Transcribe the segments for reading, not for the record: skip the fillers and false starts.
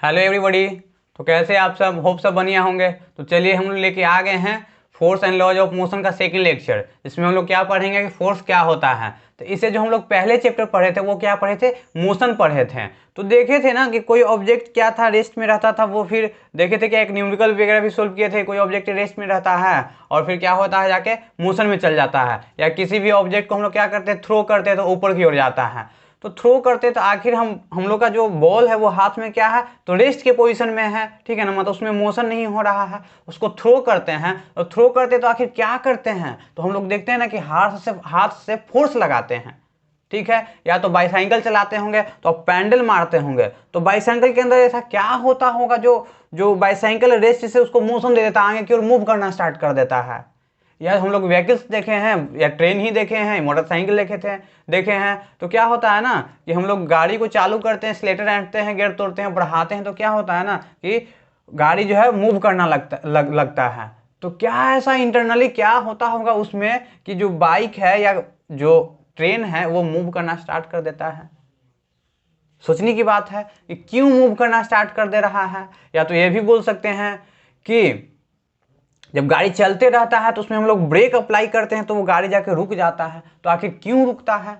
Hello everybody. तो कैसे आप सब, होप सब बढ़िया होंगे। तो चलिए हम लोग लेके आ गए हैं force and laws of motion का सेकंड लेक्चर। इसमें हम लोग क्या पढ़ेंगे कि फोर्स क्या होता है। तो इसे जो हम लोग पहले चैप्टर पढ़े थे वो क्या पढ़े थे, मोशन पढ़े थे। तो देखे थे ना कि कोई ऑब्जेक्ट क्या था, रेस्ट में रहता था। वो फिर देखे थे कि एक न्यूमेरिकल वगैरह भी सोल्व किए थे। कोई ऑब्जेक्ट रेस्ट में रहता है और फिर क्या होता है, जाके मोशन में चल जाता है। या किसी भी ऑब्जेक्ट को हम लोग क्या करते हैं, थ्रो करते हैं तो ऊपर की ओर जाता है। तो थ्रो करते तो आखिर हम लोग का जो बॉल है वो हाथ में क्या है, तो रेस्ट के पोजीशन में है, ठीक है ना। मतलब उसमें मोशन नहीं हो रहा है, उसको थ्रो करते हैं। और थ्रो करते तो आखिर क्या करते हैं, तो हम लोग देखते हैं ना कि हाथ से फोर्स लगाते हैं, ठीक है। या तो बाईसाइकिल चलाते होंगे तो आप पैडल मारते होंगे। तो बाईसाइकिल के अंदर ऐसा क्या होता होगा जो जो बाईसाइकिल रेस्ट से उसको मोशन दे देता है, आगे की ओर मूव करना स्टार्ट कर देता है। या हम लोग व्हीकल्स देखे हैं, या ट्रेन ही देखे हैं, मोटरसाइकिल देखे हैं। तो क्या होता है ना कि हम लोग गाड़ी को चालू करते हैं, एक्सीलरेटर ऐंठते हैं, गियर तोड़ते हैं, बढ़ाते हैं, तो क्या होता है ना कि गाड़ी जो है मूव करना लगता है। तो क्या ऐसा इंटरनली क्या होता होगा उसमें कि जो बाइक है या जो ट्रेन है वो मूव करना स्टार्ट कर देता है। सोचने की बात है कि क्यों मूव करना स्टार्ट कर दे रहा है। या तो ये भी बोल सकते हैं कि जब गाड़ी चलते रहता है तो उसमें हम लोग ब्रेक अप्लाई करते हैं तो वो गाड़ी जाके रुक जाता है। तो आखिर क्यों रुकता है,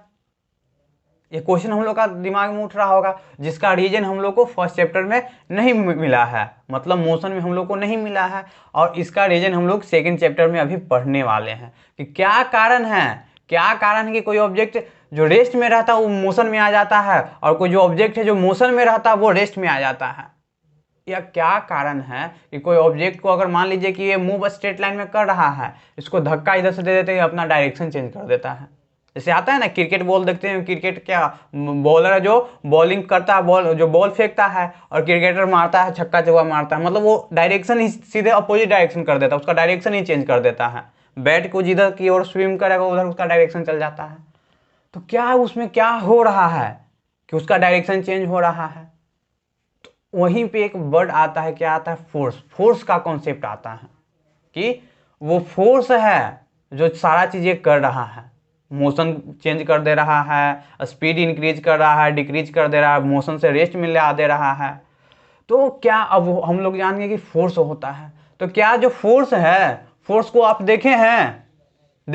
ये क्वेश्चन हम लोग का दिमाग में उठ रहा होगा, जिसका रीजन हम लोग को फर्स्ट चैप्टर में नहीं मिला है, मतलब मोशन में हम लोग को नहीं मिला है। और इसका रीजन हम लोग सेकंड चैप्टर में अभी पढ़ने वाले हैं कि क्या कारण है। क्या कारण है कि कोई ऑब्जेक्ट जो रेस्ट में रहता है वो मोशन में आ जाता है, और कोई जो ऑब्जेक्ट है जो मोशन में रहता है वो रेस्ट में आ जाता है। या क्या कारण है कि कोई ऑब्जेक्ट को अगर मान लीजिए कि ये मूव स्ट्रेट लाइन में कर रहा है, इसको धक्का इधर से दे देते हैं, अपना डायरेक्शन चेंज कर देता है। जैसे आता है ना क्रिकेट बॉल, देखते हैं क्रिकेट क्या बॉलर है जो बॉलिंग करता है, बॉल जो बॉल फेंकता है, और क्रिकेटर मारता है, छक्का चौका मारता है, मतलब वो डायरेक्शन ही सीधे अपोजिट डायरेक्शन कर देता है, उसका डायरेक्शन ही चेंज कर देता है। बैट को जिधर की ओर स्विम करेगा उधर उसका डायरेक्शन चल जाता है। तो क्या उसमें क्या हो रहा है कि उसका डायरेक्शन चेंज हो रहा है। वहीं पे एक वर्ड आता है, क्या आता है, फोर्स। फोर्स का कॉन्सेप्ट आता है कि वो फोर्स है जो सारा चीजें कर रहा है, मोशन चेंज कर दे रहा है, स्पीड इंक्रीज कर रहा है, डिक्रीज कर दे रहा है, मोशन से रेस्ट में ला दे रहा है। तो क्या अब हम लोग जानेंगे कि फोर्स होता है। तो क्या जो फोर्स है, फोर्स को आप देखे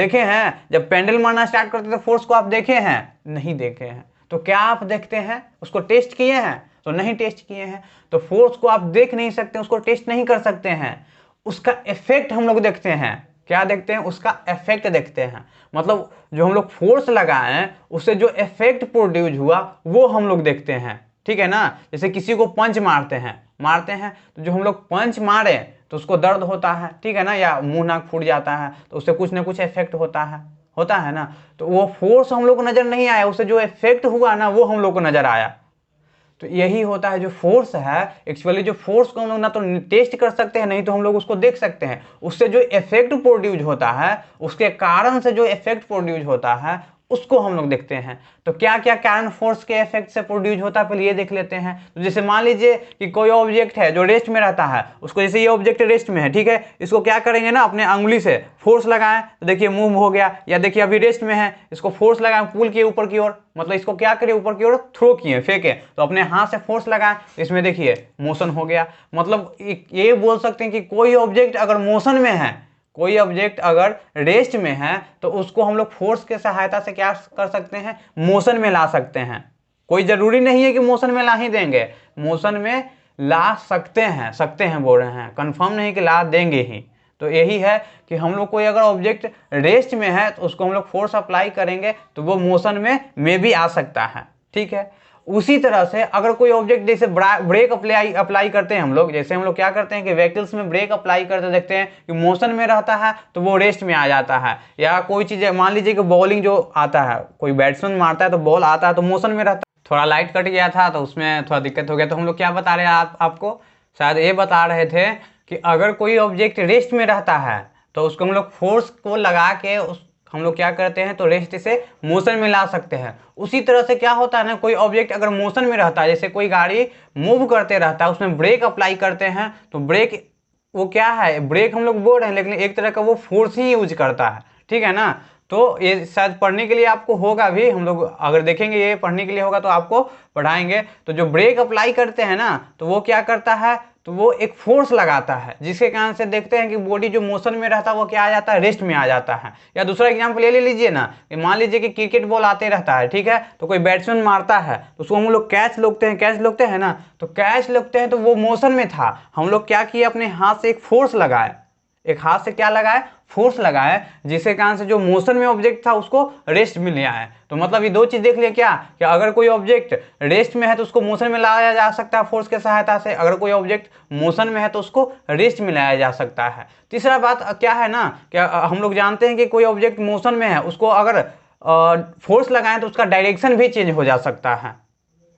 हैं जब पेंडल मारना स्टार्ट करते तो फोर्स को आप देखे हैं, नहीं देखे हैं। तो क्या आप देखते हैं, उसको टेस्ट किए हैं, तो नहीं टेस्ट किए हैं। तो फोर्स को आप देख नहीं सकते, उसको टेस्ट नहीं कर सकते हैं। उसका इफेक्ट हम लोग देखते हैं। क्या देखते हैं, उसका इफेक्ट देखते हैं। मतलब जो हम लोग फोर्स लगाए उससे जो इफेक्ट प्रोड्यूस हुआ वो हम लोग देखते हैं, ठीक है ना। जैसे किसी को पंच मारते हैं तो जो हम लोग पंच मारे तो उसको दर्द होता है, ठीक है ना, या मुंह नाक फूट जाता है, तो उससे कुछ ना कुछ इफेक्ट होता है ना। तो वो फोर्स हम लोग को नजर नहीं आया, उससे जो इफेक्ट हुआ ना वो हम लोग को नजर आया। तो यही होता है जो फोर्स है। एक्चुअली जो फोर्स को हम लोग ना तो टेस्ट कर सकते हैं, नहीं तो हम लोग उसको देख सकते हैं। उससे जो इफेक्ट प्रोड्यूस होता है, उसके कारण से जो इफेक्ट प्रोड्यूस होता है उसको हम लोग देखते हैं। तो क्या क्या कारण फोर्स के इफेक्ट से प्रोड्यूस होता है, पहले ये देख लेते हैं। तो जैसे मान लीजिए कि कोई ऑब्जेक्ट है जो रेस्ट में रहता है, उसको जैसे ये ऑब्जेक्ट रेस्ट में है, ठीक है, इसको क्या करेंगे ना, अपने अंगुली से फोर्स लगाएं तो देखिए मूव हो गया। या देखिए अभी रेस्ट में है, इसको फोर्स लगाएं, पुल किए ऊपर की ओर, मतलब इसको क्या करिए, ऊपर की ओर थ्रो किए, फेंके, तो अपने हाथ से फोर्स लगाएं, इसमें देखिए मोशन हो गया। मतलब ये बोल सकते हैं कि कोई ऑब्जेक्ट अगर मोशन में है, कोई ऑब्जेक्ट अगर रेस्ट में है, तो उसको हम लोग फोर्स के सहायता से क्या कर सकते हैं, मोशन में ला सकते हैं। कोई जरूरी नहीं है कि मोशन में ला ही देंगे, मोशन में ला सकते हैं बोल रहे हैं, कंफर्म नहीं कि ला देंगे ही। तो यही है कि हम लोग कोई अगर ऑब्जेक्ट रेस्ट में है तो उसको हम लोग फोर्स अप्लाई करेंगे तो वो मोशन में भी आ सकता है, ठीक है। उसी तरह से अगर कोई ऑब्जेक्ट जैसे ब्रेक अप्लाई करते हैं हम लोग, जैसे हम लोग क्या करते हैं कि व्हीकल्स में ब्रेक अप्लाई करते देखते हैं कि मोशन में रहता है तो वो रेस्ट में आ जाता है। या कोई चीज़ मान लीजिए कि बॉलिंग जो आता है, कोई बैट्समैन मारता है तो बॉल आता है तो मोशन में रहता है। थोड़ा लाइट कट गया था तो उसमें थोड़ा दिक्कत हो गया। तो हम लोग क्या बता रहे हैं, आपको शायद ये बता रहे थे कि अगर कोई ऑब्जेक्ट रेस्ट में रहता है तो उसको हम लोग फोर्स को लगा के हम लोग क्या करते हैं, तो रेस्ट से मोशन में ला सकते हैं। उसी तरह से क्या होता है ना, कोई ऑब्जेक्ट अगर मोशन में रहता है, जैसे कोई गाड़ी मूव करते रहता है, उसमें ब्रेक अप्लाई करते हैं तो ब्रेक वो क्या है, ब्रेक हम लोग बोल रहे हैं लेकिन एक तरह का वो फोर्स ही यूज करता है, ठीक है ना। तो ये शायद पढ़ने के लिए आपको होगा भी, हम लोग अगर देखेंगे ये पढ़ने के लिए होगा तो आपको पढ़ाएंगे। तो जो ब्रेक अप्लाई करते हैं ना, तो वो क्या करता है, तो वो एक फोर्स लगाता है, जिसके कारण से देखते हैं कि बॉडी जो मोशन में रहता है वो क्या आ जाता है, रेस्ट में आ जाता है। या दूसरा एग्जांपल ये ले लीजिए ना, कि मान लीजिए कि क्रिकेट बॉल आते रहता है, ठीक है, तो कोई बैट्समैन मारता है तो उसको हम लोग कैच लोगते हैं, कैच लोगते हैं ना, तो कैच लोगते हैं तो वो मोशन में था, हम लोग क्या किए, अपने हाथ से एक फोर्स लगाए, एक हाथ से क्या लगाए, फोर्स लगाए, जिसके कारण से जो मोशन में ऑब्जेक्ट था उसको रेस्ट में ले आए। तो मतलब ये दो चीज देख लिया क्या, कि अगर कोई ऑब्जेक्ट रेस्ट में है तो उसको मोशन में लाया जा सकता है फोर्स के सहायता से, अगर कोई ऑब्जेक्ट मोशन में है तो उसको रेस्ट में लाया जा सकता है। तीसरा बात क्या है ना, कि हम लोग जानते हैं कि कोई ऑब्जेक्ट मोशन में है, उसको अगर फोर्स लगाएं तो उसका डायरेक्शन भी चेंज हो जा सकता है।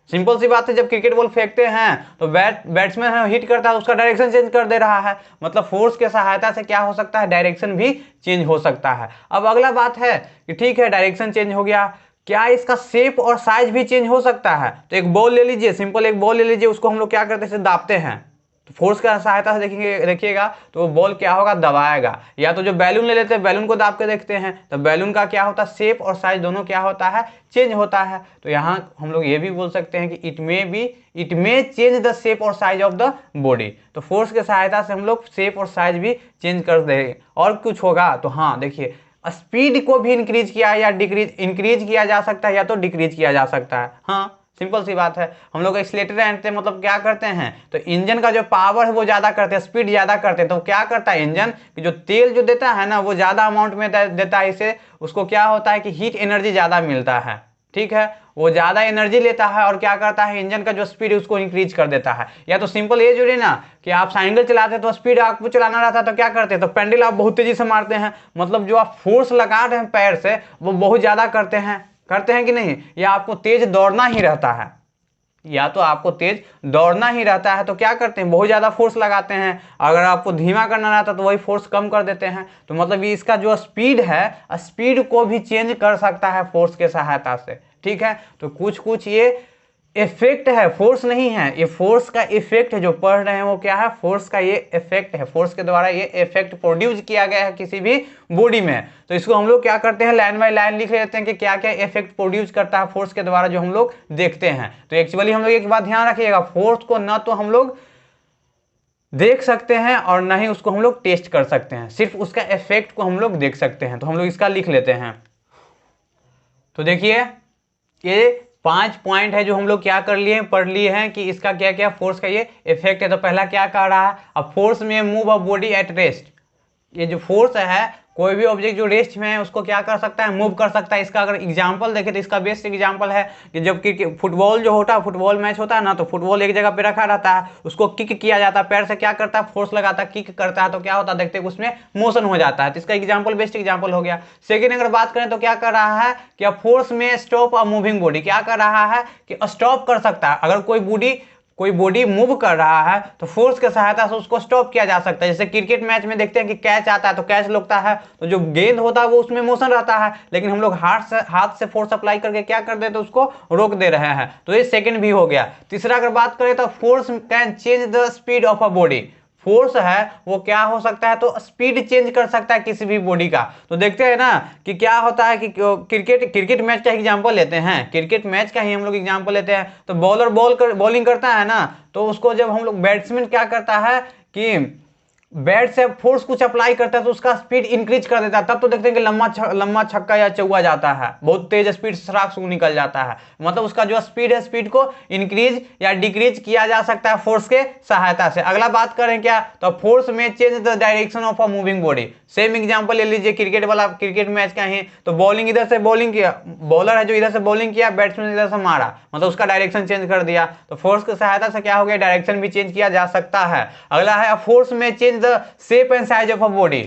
सिंपल सी बात है, जब क्रिकेट बॉल फेंकते हैं तो बैट्समैन हिट करता है, उसका डायरेक्शन चेंज कर दे रहा है, मतलब फोर्स के सहायता से क्या हो सकता है, डायरेक्शन भी चेंज हो सकता है। अब अगला बात है कि ठीक है डायरेक्शन चेंज हो गया, क्या इसका शेप और साइज भी चेंज हो सकता है। तो एक बॉल ले लीजिए, सिंपल एक बॉल ले लीजिए, उसको हम लोग क्या करते हैं, दाबते हैं, तो फोर्स का सहायता से देखेंगे, देखिएगा तो वो बॉल क्या होगा, दबाएगा। या तो जो बैलून ले लेते हैं, बैलून को दाब के देखते हैं, तो बैलून का क्या होता है, शेप और साइज दोनों क्या होता है, चेंज होता है। तो यहाँ हम लोग ये भी बोल सकते हैं कि it may change the shape और साइज ऑफ द बॉडी। तो फोर्स के सहायता से हम लोग शेप और साइज भी चेंज कर देंगे। और कुछ होगा तो हाँ देखिए, स्पीड को भी इंक्रीज किया या इंक्रीज किया जा सकता है, या तो डिक्रीज किया जा सकता है। हाँ सिंपल सी बात है, हम लोग एक्सीलरेटर एंड मतलब क्या करते हैं, तो इंजन का जो पावर है वो ज्यादा करते हैं, स्पीड ज्यादा करते हैं, तो क्या करता है इंजन कि जो तेल जो देता है ना वो ज्यादा अमाउंट में देता है, इसे उसको क्या होता है कि हीट एनर्जी ज्यादा मिलता है, ठीक है, वो ज्यादा एनर्जी लेता है और क्या करता है, इंजन का जो स्पीड है उसको इंक्रीज कर देता है। या तो सिंपल ये जुड़े ना कि आप साइकिल चलाते हैं तो स्पीड आपको चलाना रहता है, तो क्या करते हैं, तो पेंडल आप बहुत तेजी से मारते हैं, मतलब जो आप फोर्स लगा रहे हैं पैर से वो बहुत ज्यादा करते हैं कि नहीं, या आपको तेज दौड़ना ही रहता है, या तो आपको तेज दौड़ना ही रहता है तो क्या करते हैं, बहुत ज्यादा फोर्स लगाते हैं, अगर आपको धीमा करना रहता है तो वही फोर्स कम कर देते हैं। तो मतलब ये इसका जो स्पीड है, स्पीड को भी चेंज कर सकता है फोर्स के सहायता से, ठीक है। तो कुछ ये इफेक्ट है, फोर्स नहीं है, ये फोर्स का इफेक्ट है, जो पढ़ रहे हैं वो क्या है, फोर्स का ये इफेक्ट है, फोर्स के द्वारा ये इफेक्ट प्रोड्यूस किया गया है किसी भी बॉडी में। तो इसको हम लोग क्या करते हैं, लाइन बाय लाइन लिख लेते हैं कि क्या क्या इफेक्ट प्रोड्यूस करता है फोर्स के द्वारा, जो हम लोग देखते हैं। तो एक्चुअली हम लोग एक बात ध्यान रखिएगा, फोर्स को ना तो हम लोग देख सकते हैं और ना ही उसको हम लोग टेस्ट कर सकते हैं, सिर्फ उसका इफेक्ट को हम लोग देख सकते हैं। तो हम लोग इसका लिख लेते हैं। तो देखिए ये 5 पॉइंट है जो हम लोग क्या कर लिए हैं, पढ़ लिए हैं कि इसका क्या क्या फोर्स का ये इफेक्ट है। तो पहला क्या कह रहा है, अब फोर्स में move a body at rest, ये जो फोर्स है कोई भी ऑब्जेक्ट जो रेस्ट में है उसको क्या कर सकता है, मूव कर सकता है। इसका अगर एग्जांपल देखें तो इसका बेस्ट एग्जांपल है कि जब फुटबॉल जो होता है, फुटबॉल मैच होता है ना, तो फुटबॉल एक जगह पे रखा रहता है, उसको किक किया जाता है, पैर से क्या करता है, फोर्स लगाता है, किक करता है, तो क्या होता है, देखते हैं उसमें मोशन हो जाता है। तो इसका एग्जाम्पल बेस्ट एग्जाम्पल हो गया। सेकेंड अगर बात करें तो क्या कर रहा है कि फोर्स में स्टॉप अ मूविंग बॉडी, क्या कर रहा है कि स्टॉप कर सकता है, अगर कोई बॉडी मूव कर रहा है तो फोर्स के सहायता से उसको स्टॉप किया जा सकता है। जैसे क्रिकेट मैच में देखते हैं कि कैच आता है तो कैच लगता है, तो जो गेंद होता है वो उसमें मोशन रहता है, लेकिन हम लोग हाथ से फोर्स अप्लाई करके क्या कर देते हैं, उसको रोक दे रहे हैं। तो ये सेकंड भी हो गया। तीसरा अगर बात करें तो force can change the speed of a body, force है वो क्या हो सकता है, तो स्पीड चेंज कर सकता है किसी भी बॉडी का। तो देखते हैं ना कि क्या होता है कि क्रिकेट मैच का एग्जांपल लेते हैं, क्रिकेट मैच का ही हम लोग एग्जांपल लेते हैं। तो बॉलर बॉलिंग करता है ना, तो उसको जब हम लोग बैट्समैन क्या करता है कि बैट से फोर्स कुछ अप्लाई करता है तो उसका स्पीड इंक्रीज कर देता है, तब तो देखते हैं कि लंबा छक्का या चौका जाता है, बहुत तेज स्पीड से सराख निकल जाता है। मतलब उसका जो स्पीड है, स्पीड को इंक्रीज या डिक्रीज किया जा सकता है फोर्स के सहायता से। अगला बात करें क्या, तो फोर्स में change the direction of a moving body. Same example ले लीजिए क्रिकेट मैच का ही, तो बॉलिंग इधर से बॉलिंग किया, बॉलर है जो इधर से बॉलिंग किया, बैट्समैन इधर से मारा, मतलब उसका डायरेक्शन चेंज कर दिया। तो फोर्स की सहायता से क्या हो गया, डायरेक्शन भी चेंज किया जा सकता है। अगला है फोर्स में change the shape and size of a body.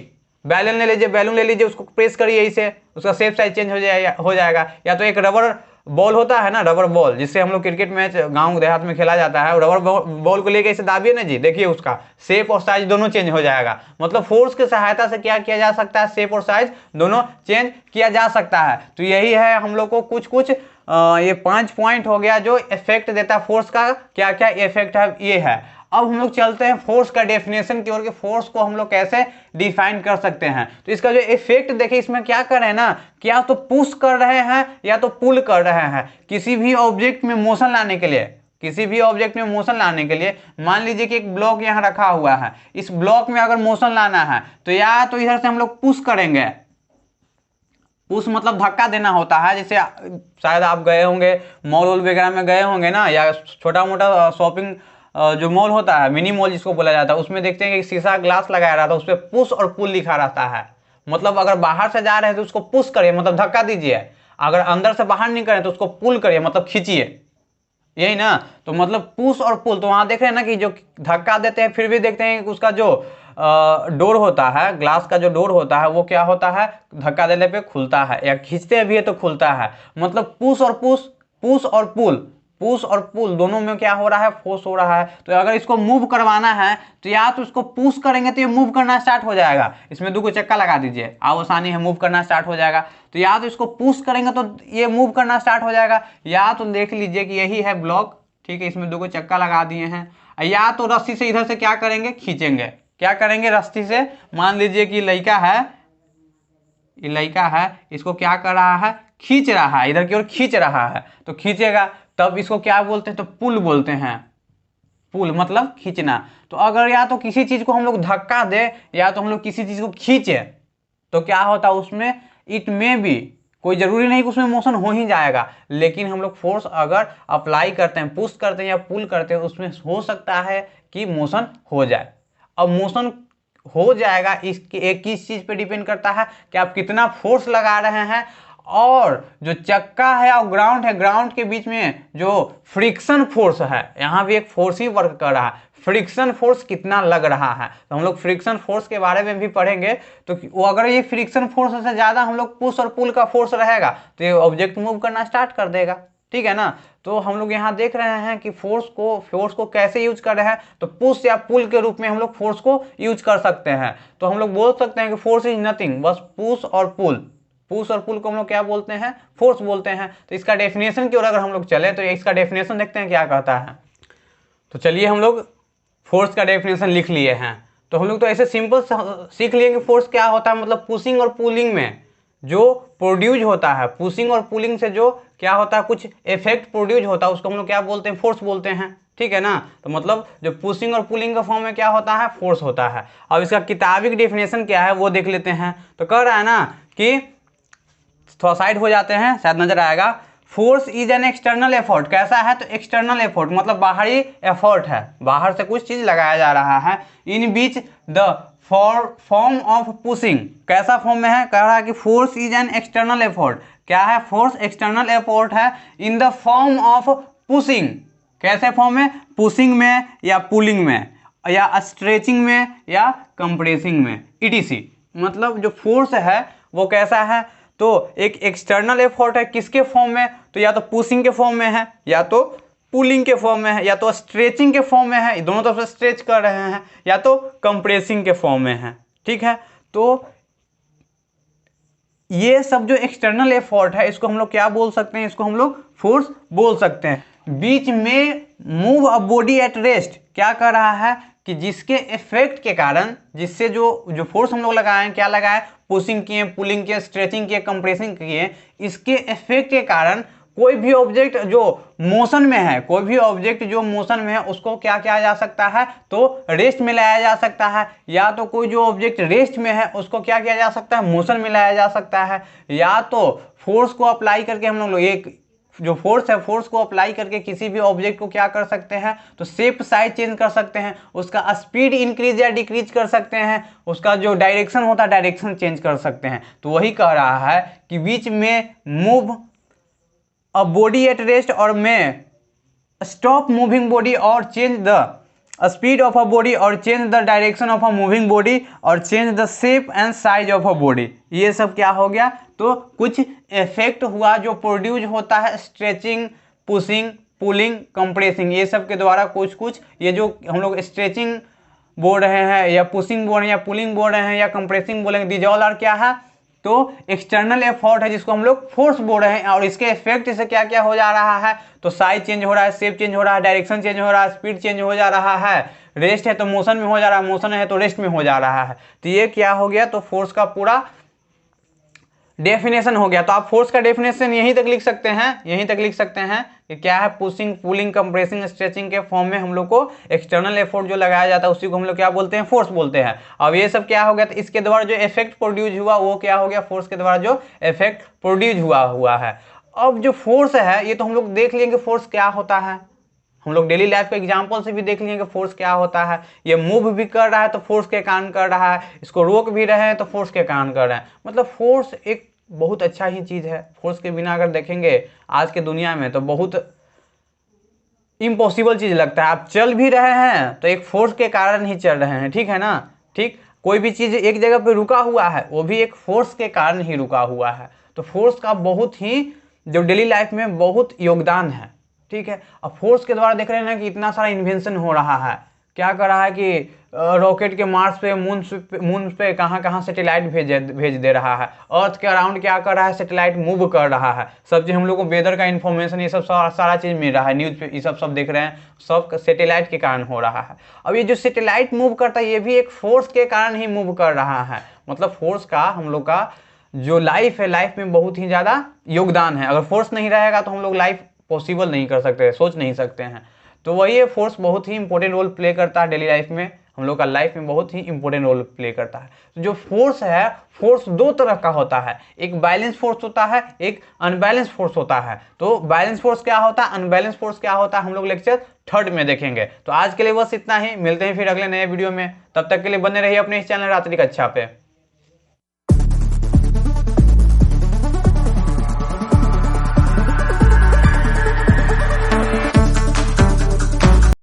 Balloon ले लीजिए, उसको प्रेस करिए, इसे उसका शेप साइज चेंज हो जाएगा। या तो एक रबर बॉल होता है ना, रबर बॉल, जिससे हम लोग क्रिकेट मैच गांव देहात में खेला जाता है, रबर बॉल को लेके इसे दाबिए ना जी, देखिए उसका शेप और साइज दोनों चेंज हो जाएगा। मतलब फोर्स की सहायता से क्या किया जा सकता है, शेप और साइज दोनों चेंज किया जा सकता है। तो यही है हम लोग को कुछ ये 5 पॉइंट हो गया जो इफेक्ट देता है फोर्स का, क्या क्या इफेक्ट है ये है। अब हम लोग चलते हैं फोर्स का डेफिनेशन की ओर कि फोर्स को हम लोग कैसे डिफाइन कर सकते हैं। तो इसका जो इफेक्ट देखिए, इसमें क्या कर रहे हैं ना, क्या तो पुश कर रहे हैं या तो पुल कर रहे हैं। किसी भी ऑब्जेक्ट में मोशन लाने के लिए, किसी भी ऑब्जेक्ट में मोशन लाने के लिए, मान लीजिए कि एक ब्लॉक यहाँ रखा हुआ है, इस ब्लॉक में अगर मोशन लाना है तो या तो इधर से हम लोग पुश करेंगे, पुश मतलब धक्का देना होता है। जैसे शायद आप गए होंगे मॉल वॉल वगैरह में गए होंगे ना, या छोटा मोटा शॉपिंग जो मॉल होता है, मिनी मॉल जिसको बोला जाता है, उसमें देखते हैं कि शीशा ग्लास लगाया रहता है, उस पर पुश और पुल लिखा रहता है। मतलब अगर बाहर से जा रहे हैं तो उसको पुश करिए मतलब धक्का दीजिए, अगर अंदर से बाहर नहीं करें तो उसको पुल करिए मतलब खींचिए, यही ना। तो मतलब पुश और पुल, तो वहां देख रहे हैं ना कि जो धक्का देते हैं फिर भी देखते हैं कि उसका जो डोर होता है, ग्लास का जो डोर होता है वो क्या होता है, धक्का देने पे खुलता है, या खींचते भी है तो खुलता है। मतलब पुश और पुश, पुश और पुल, पुश और पुल दोनों में क्या हो रहा है, फोर्स हो रहा है। तो अगर इसको मूव करवाना है तो या तो इसको पुश करेंगे तो ये मूव करना स्टार्ट हो जाएगा, इसमें 2 चक्का लगा दीजिए, आसानी है, मूव करना स्टार्ट हो जाएगा। तो या तो इसको पुश करेंगे तो ये मूव करना स्टार्ट हो जाएगा, या तो देख लीजिए कि यही है ब्लॉक, ठीक है, इसमें 2 चक्का लगा दिए हैं, या तो रस्सी से इधर से क्या करेंगे, खींचेंगे। क्या करेंगे, रस्सी से, मान लीजिए कि लड़का है, ये लड़का है, इसको क्या कर रहा है, खींच रहा है, इधर की ओर खींच रहा है, तो खींचेगा, तब इसको क्या बोलते हैं, तो पुल बोलते हैं। पुल मतलब खींचना। तो अगर या तो किसी चीज को हम लोग धक्का दे या तो हम लोग किसी चीज को खींचे तो क्या होता है उसमें, इट में भी, कोई जरूरी नहीं कि उसमें मोशन हो ही जाएगा, लेकिन हम लोग फोर्स अगर अप्लाई करते हैं, पुश करते हैं या पुल करते हैं, उसमें हो सकता है कि मोशन हो जाए। अब मोशन हो जाएगा, इसके एक किस चीज पे डिपेंड करता है कि आप कितना फोर्स लगा रहे हैं, और जो चक्का है और ग्राउंड है, ग्राउंड के बीच में जो फ्रिक्शन फोर्स है, यहाँ भी एक फोर्स ही वर्क कर रहा है, फ्रिक्शन फोर्स कितना लग रहा है। तो हम लोग फ्रिक्शन फोर्स के बारे में भी पढ़ेंगे। तो वो अगर ये फ्रिक्शन फोर्स से ज्यादा हम लोग पुश और पुल का फोर्स रहेगा तो ये ऑब्जेक्ट मूव करना स्टार्ट कर देगा, ठीक है ना। तो हम लोग यहाँ देख रहे हैं कि फोर्स को कैसे यूज कर रहे हैं, तो पुश या पुल के रूप में हम लोग फोर्स को यूज कर सकते हैं। तो हम लोग बोल सकते हैं कि फोर्स इज नथिंग, बस पुश और पुल, पुश और पुल को हम लोग क्या बोलते हैं, फोर्स बोलते हैं। तो इसका डेफिनेशन की ओर अगर हम लोग चले तो इसका डेफिनेशन देखते हैं क्या कहता है। तो चलिए हम लोग फोर्स का डेफिनेशन लिख लिए हैं। तो हम लोग तो ऐसे सिंपल सीख लिए कि फोर्स क्या होता है, मतलब पुशिंग और पुलिंग में जो प्रोड्यूस होता है, पुशिंग और पुलिंग से जो क्या होता है, कुछ इफेक्ट प्रोड्यूस होता है, उसको हम लोग क्या बोलते हैं, फोर्स बोलते हैं, ठीक है ना। तो मतलब जो पुशिंग और पुलिंग का फॉर्म में क्या होता है, फोर्स होता है। अब इसका किताबिक डेफिनेशन क्या है वो देख लेते हैं। तो कह रहा है ना कि, थोड़ा साइड हो जाते हैं शायद नजर आएगा, force is an external effort. कैसा है, तो एक्सटर्नल एफर्ट मतलब बाहरी एफर्ट है, बाहर से कुछ चीज लगाया जा रहा है, इन बीच द फॉर्म ऑफ पुशिंग। कैसा फॉर्म में है, कह रहा है कि force is an external effort. क्या है, फोर्स एक्सटर्नल एफर्ट है in the form of pushing. कैसे फॉर्म में, पुशिंग में या पुलिंग में या स्ट्रेचिंग में या कंप्रेसिंग में, ईटीसी। मतलब जो फोर्स है वो कैसा है, तो एक एक्सटर्नल एफर्ट है, किसके फॉर्म में, तो या तो पुशिंग के फॉर्म में है, या तो पुलिंग के फॉर्म में है, या तो स्ट्रेचिंग के फॉर्म में है, दोनों तरफ से स्ट्रेच कर रहे हैं, या तो कंप्रेसिंग के फॉर्म में है, ठीक है। तो ये सब जो एक्सटर्नल एफर्ट है इसको हम लोग क्या बोल सकते हैं, इसको हम लोग फोर्स बोल सकते हैं। बीच में move a body at rest, क्या कर रहा है कि जिसके इफेक्ट के कारण, जिससे जो फोर्स हम लोग लगाए, क्या लगाए, पुशिंग किए, पुलिंग किए, स्ट्रेचिंग किए, कंप्रेसिंग किए, इसके इफेक्ट के कारण कोई भी ऑब्जेक्ट जो मोशन में है, कोई भी ऑब्जेक्ट जो मोशन में है उसको क्या किया जा सकता है, तो रेस्ट में लाया जा सकता है। या तो कोई जो ऑब्जेक्ट रेस्ट में है उसको क्या किया जा सकता है, मोशन में लाया जा सकता है। या तो फोर्स को अप्लाई करके हम लोग एक जो फोर्स है, फोर्स को अप्लाई करके किसी भी ऑब्जेक्ट को क्या कर सकते हैं, तो शेप साइज चेंज कर सकते हैं, उसका स्पीड इंक्रीज या डिक्रीज कर सकते हैं, उसका जो डायरेक्शन होता है डायरेक्शन चेंज कर सकते हैं। तो वही कह रहा है कि बीच में move a body at rest और में स्टॉप मूविंग बॉडी और change the speed of a body और change the direction of a moving body और change the shape and size of a body. ये सब क्या हो गया, तो कुछ इफेक्ट हुआ जो प्रोड्यूस होता है स्ट्रेचिंग, पुशिंग, पुलिंग, कंप्रेसिंग, ये सब के द्वारा कुछ कुछ, ये जो हम लोग स्ट्रेचिंग बोल रहे हैं या पुशिंग बोल रहे हैं या पुलिंग बोल रहे हैं या कंप्रेसिंग बोलेंगे, दीज ऑल आर क्या है, तो एक्सटर्नल एफर्ट है जिसको हम लोग फोर्स बोल रहे हैं, और इसके इफेक्ट से क्या क्या हो जा रहा है, तो साइज चेंज हो रहा है, शेप चेंज हो रहा है, डायरेक्शन चेंज हो रहा है, स्पीड चेंज हो जा रहा है, रेस्ट है तो मोशन में हो जा रहा है, मोशन है तो रेस्ट में हो जा रहा है। तो ये क्या हो गया, तो फोर्स का पूरा डेफिनेशन हो गया। तो आप फोर्स का डेफिनेशन यहीं तक लिख सकते हैं, यहीं तक लिख सकते हैं कि क्या है, पुशिंग, पुलिंग, कंप्रेसिंग, स्ट्रेचिंग के फॉर्म में हम लोग को एक्सटर्नल एफोर्ट जो लगाया जाता है उसी को हम लोग क्या बोलते हैं, फोर्स बोलते हैं। अब ये सब क्या हो गया, तो इसके द्वारा जो इफेक्ट प्रोड्यूस हुआ वो क्या हो गया, फोर्स के द्वारा जो इफेक्ट प्रोड्यूस हुआ है। अब जो फोर्स है ये तो हम लोग देख लेंगे फोर्स क्या होता है, हम लोग डेली लाइफ के एग्जांपल से भी देख लेंगे फोर्स क्या होता है। ये मूव भी कर रहा है तो फोर्स के कारण कर रहा है, इसको रोक भी रहे हैं तो फोर्स के कारण कर रहे हैं। मतलब फोर्स एक बहुत अच्छा ही चीज़ है। फोर्स के बिना अगर देखेंगे आज के दुनिया में तो बहुत इम्पॉसिबल चीज़ लगता है। आप चल भी रहे हैं तो एक फोर्स के कारण ही चल रहे हैं, ठीक है ना। ठीक, कोई भी चीज़ एक जगह पे रुका हुआ है वो भी एक फोर्स के कारण ही रुका हुआ है। तो फोर्स का बहुत ही जो डेली लाइफ में बहुत योगदान है, ठीक है। अब फोर्स के द्वारा देख रहे हैं ना कि इतना सारा इन्वेंशन हो रहा है। क्या कर रहा है कि रॉकेट के मार्स पे, मून पे कहाँ कहाँ सैटेलाइट भेज दे रहा है। अर्थ के अराउंड क्या कर रहा है, सैटेलाइट मूव कर रहा है। सब चीज़ हम लोग को वेदर का इन्फॉर्मेशन ये सब सारा चीज़ मिल रहा है, न्यूज़ पे ये सब देख रहे हैं, सब सैटेलाइट के कारण हो रहा है। अब ये जो सैटेलाइट मूव करता है ये भी एक फोर्स के कारण ही मूव कर रहा है। मतलब फोर्स का हम लोग का जो लाइफ है, लाइफ में बहुत ही ज़्यादा योगदान है। अगर फोर्स नहीं रहेगा तो हम लोग लाइफ पॉसिबल नहीं कर सकते, सोच नहीं सकते हैं। तो वही है, फोर्स बहुत ही इंपॉर्टेंट रोल प्ले करता है डेली लाइफ में, हम लोग का लाइफ में बहुत ही इंपॉर्टेंट रोल प्ले करता है। तो जो फोर्स है, फोर्स दो तरह का होता है, एक बैलेंस फोर्स होता है, एक अनबैलेंस फोर्स होता है। तो बैलेंस फोर्स क्या होता है, अनबैलेंस फोर्स क्या होता है, हम लोग लेक्चर 3rd में देखेंगे। तो आज के लिए बस इतना ही, मिलते हैं फिर अगले नए वीडियो में। तब तक के लिए बने रहिए अपने इस चैनल रात्रि कक्षा पे।